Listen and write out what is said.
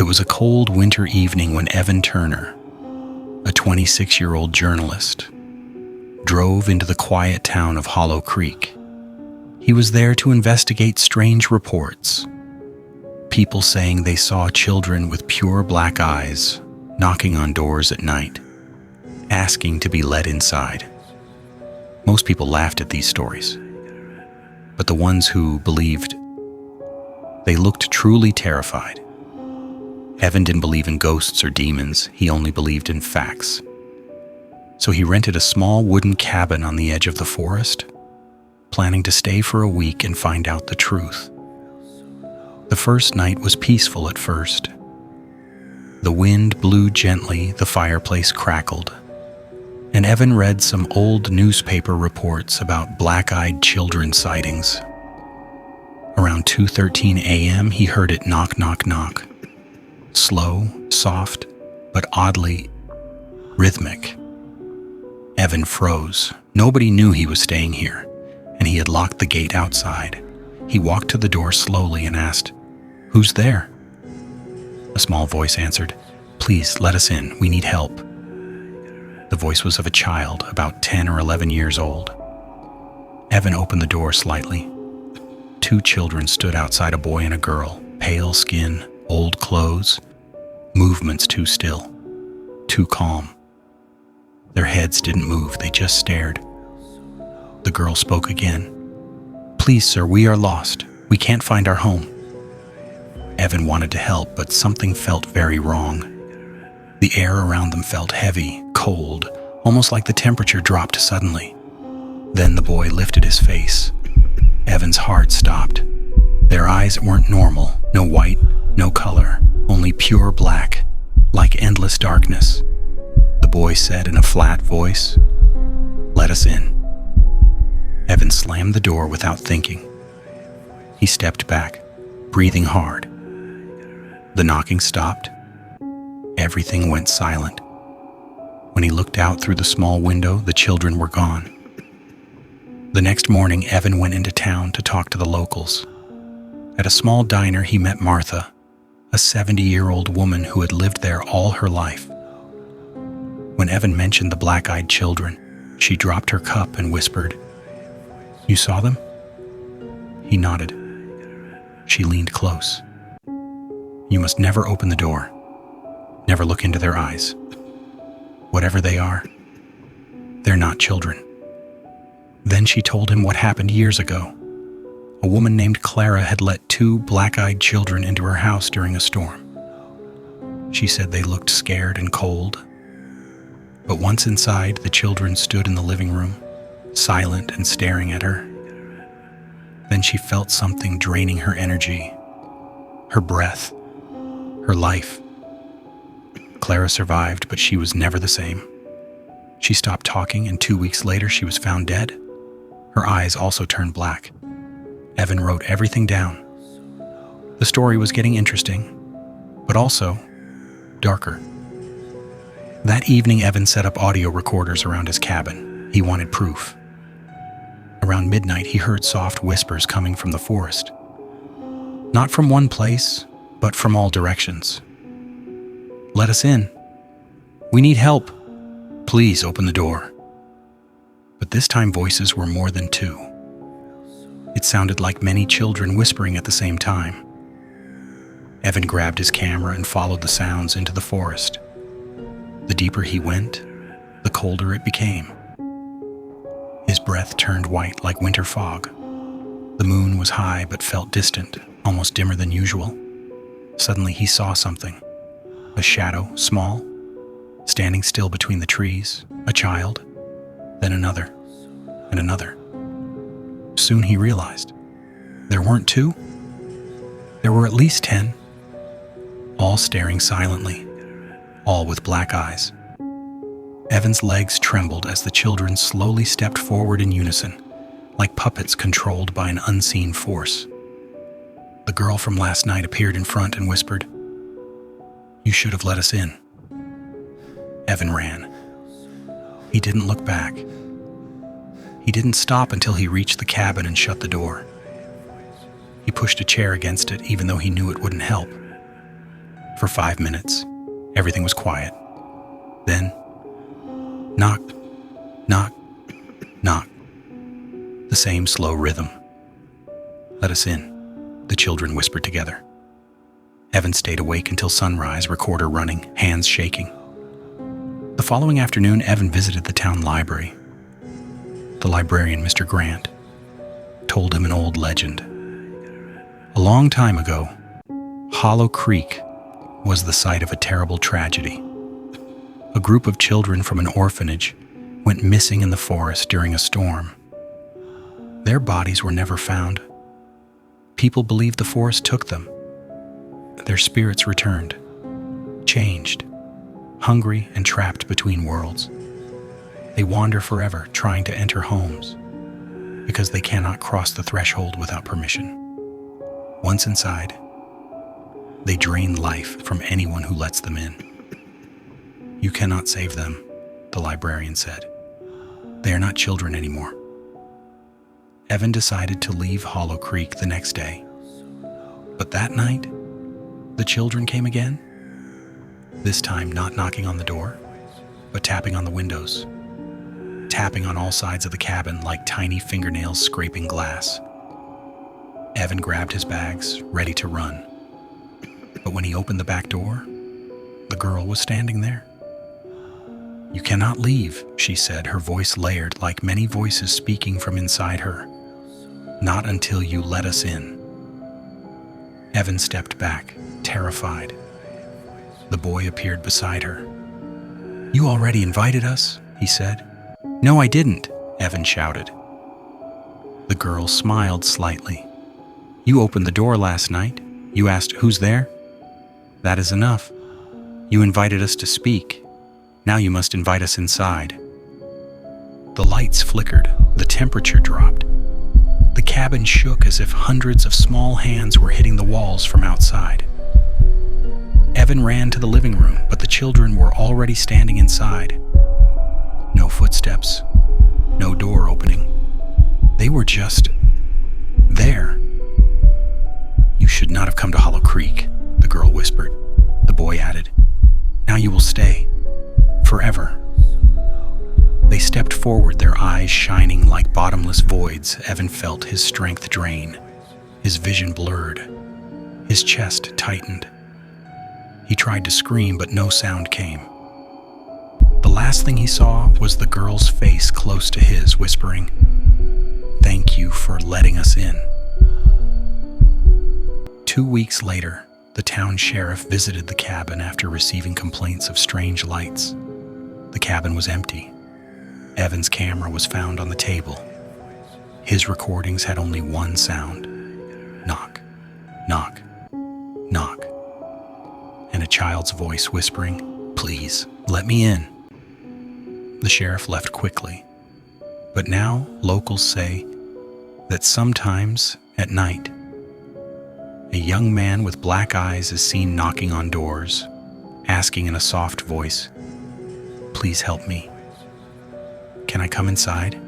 It was a cold winter evening when Evan Turner, a 26-year-old journalist, drove into the quiet town of Hollow Creek. He was there to investigate strange reports. People saying they saw children with pure black eyes knocking on doors at night, asking to be let inside. Most people laughed at these stories, but the ones who believed, they looked truly terrified. Evan didn't believe in ghosts or demons, he only believed in facts. So he rented a small wooden cabin on the edge of the forest, planning to stay for a week and find out the truth. The first night was peaceful at first. The wind blew gently, the fireplace crackled, and Evan read some old newspaper reports about black-eyed children sightings. Around 2:13 a.m., he heard it knock, knock, knock. Slow, soft, but oddly rhythmic. Evan froze. Nobody knew he was staying here, and he had locked the gate outside. He walked to the door slowly and asked, "Who's there?" A small voice answered, "Please, let us in. We need help." The voice was of a child, about 10 or 11 years old. Evan opened the door slightly. Two children stood outside, a boy and a girl, pale skin, old clothes, movements too still, too calm. Their heads didn't move, they just stared. The girl spoke again. "Please, sir, we are lost. We can't find our home." Evan wanted to help, but something felt very wrong. The air around them felt heavy, cold, almost like the temperature dropped suddenly. Then the boy lifted his face. Evan's heart stopped. Their eyes weren't normal, no white, no color, only pure black, like endless darkness. The boy said in a flat voice, "Let us in." Evan slammed the door without thinking. He stepped back, breathing hard. The knocking stopped. Everything went silent. When he looked out through the small window, the children were gone. The next morning, Evan went into town to talk to the locals. At a small diner, he met Martha, a 70-year-old woman who had lived there all her life. When Evan mentioned the black-eyed children, she dropped her cup and whispered, "You saw them?" He nodded. She leaned close. "You must never open the door. Never look into their eyes. Whatever they are, they're not children." Then she told him what happened years ago. A woman named Clara had let two black-eyed children into her house during a storm. She said they looked scared and cold. But once inside, the children stood in the living room, silent and staring at her. Then she felt something draining her energy, her breath, her life. Clara survived, but she was never the same. She stopped talking, and 2 weeks later she was found dead. Her eyes also turned black. Evan wrote everything down. The story was getting interesting, but also darker. That evening, Evan set up audio recorders around his cabin. He wanted proof. Around midnight, he heard soft whispers coming from the forest. Not from one place, but from all directions. "Let us in. We need help. Please open the door." But this time voices were more than two. It sounded like many children whispering at the same time. Evan grabbed his camera and followed the sounds into the forest. The deeper he went, the colder it became. His breath turned white like winter fog. The moon was high but felt distant, almost dimmer than usual. Suddenly he saw something. A shadow, small, standing still between the trees, a child, then another, and another. Soon he realized, there weren't two. There were at least 10, all staring silently, all with black eyes. Evan's legs trembled as the children slowly stepped forward in unison, like puppets controlled by an unseen force. The girl from last night appeared in front and whispered, "You should have let us in." Evan ran. He didn't look back. He didn't stop until he reached the cabin and shut the door. He pushed a chair against it, even though he knew it wouldn't help. For 5 minutes, everything was quiet. Then, knock, knock, knock. The same slow rhythm. "Let us in," the children whispered together. Evan stayed awake until sunrise, recorder running, hands shaking. The following afternoon, Evan visited the town library. The librarian, Mr. Grant, told him an old legend. A long time ago, Hollow Creek was the site of a terrible tragedy. A group of children from an orphanage went missing in the forest during a storm. Their bodies were never found. People believed the forest took them. Their spirits returned, changed, hungry and trapped between worlds. They wander forever, trying to enter homes, because they cannot cross the threshold without permission. Once inside, they drain life from anyone who lets them in. "You cannot save them," the librarian said. "They are not children anymore." Evan decided to leave Hollow Creek the next day. But that night, the children came again. This time not knocking on the door, but tapping on the windows. Tapping on all sides of the cabin like tiny fingernails scraping glass. Evan grabbed his bags, ready to run. But when he opened the back door, the girl was standing there. "You cannot leave," she said, her voice layered like many voices speaking from inside her. "Not until you let us in." Evan stepped back, terrified. The boy appeared beside her. "You already invited us," he said. "No, I didn't," Evan shouted. The girl smiled slightly. "You opened the door last night. You asked, 'Who's there?' That is enough. You invited us to speak. Now you must invite us inside." The lights flickered. The temperature dropped. The cabin shook as if hundreds of small hands were hitting the walls from outside. Evan ran to the living room, but the children were already standing inside. No footsteps, no door opening. They were just there. "You should not have come to Hollow Creek," the girl whispered. The boy added, "Now you will stay. Forever." They stepped forward, their eyes shining like bottomless voids. Evan felt his strength drain, his vision blurred, his chest tightened. He tried to scream, but no sound came. The last thing he saw was the girl's face close to his, whispering, "Thank you for letting us in." 2 weeks later, the town sheriff visited the cabin after receiving complaints of strange lights. The cabin was empty. Evan's camera was found on the table. His recordings had only one sound: knock, knock, knock, and a child's voice whispering, "Please, let me in." The sheriff left quickly. But now locals say that sometimes at night, a young man with black eyes is seen knocking on doors, asking in a soft voice, "Please help me. Can I come inside?"